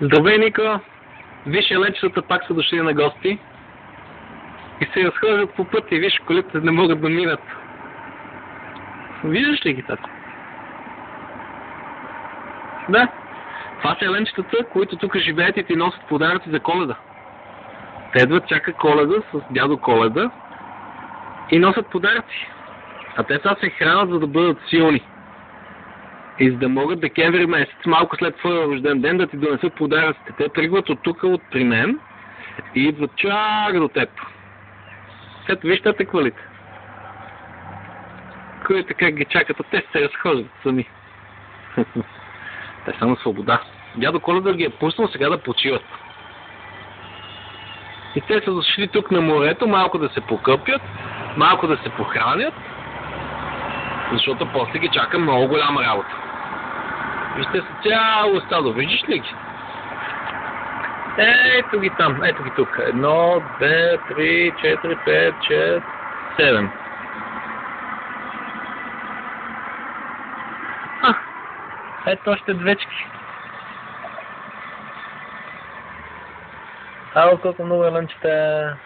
Здравей, Нико! Виж, еленчетата пак са дошли на гости и се разхождат по пътя и виж, колите не могат да минат. Виждаш ли ги така? Да. Това са еленчетата, които тук живеят и ти носят подаръци за Коледа. Те идват, чака Коледа с дядо Коледа и носят подаръци. А те сега се хранят, за да бъдат силни. И за да могат декември месец, малко след твоя рожден ден, да ти донесат подаръците. Те тръгват от тук, от при мен, и идват чак до теб. Ето, виж те квалите. Кой как ги чакат, а те се разхождат сами. Те са на свобода. Дядо Коледа ги е пуснал сега да почиват. И те са дошли тук на морето, малко да се покъпят, малко да се похранят, защото после ги чака много голяма работа. Вижте са цяло стадо, виждаш ли ги? Ето ги там, ето ги тук. 1, 2, 3, 4, 5, 6, 7. Ето още двечки. Ало, колко много еленчета.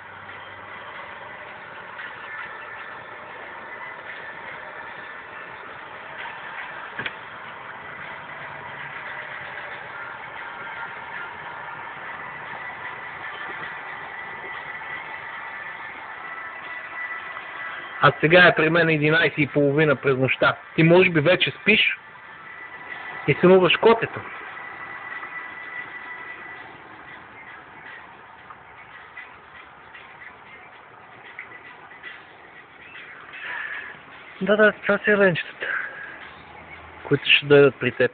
А сега е при мен 11:30 през нощта. Ти може би вече спиш и сънуваш котето. Да, това са еленчетата, които ще дойдат при теб.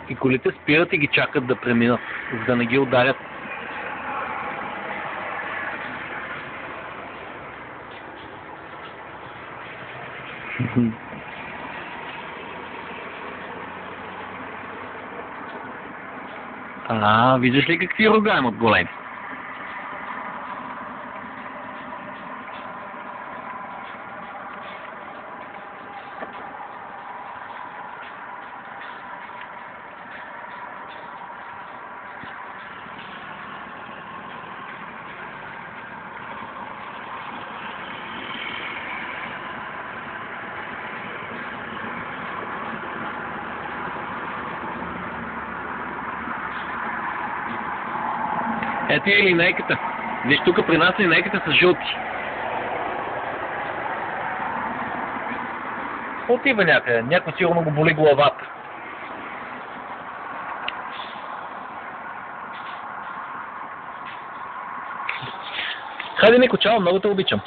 И колите спират и ги чакат да преминат, за да не ги ударят. Виждаш ли какви рога имат големи? Ето е линейката. Виж, тук при нас линейката са жълти. Отива някъде. Някой сигурно го боли главата. Хайде, Нико, чао, много те обичам.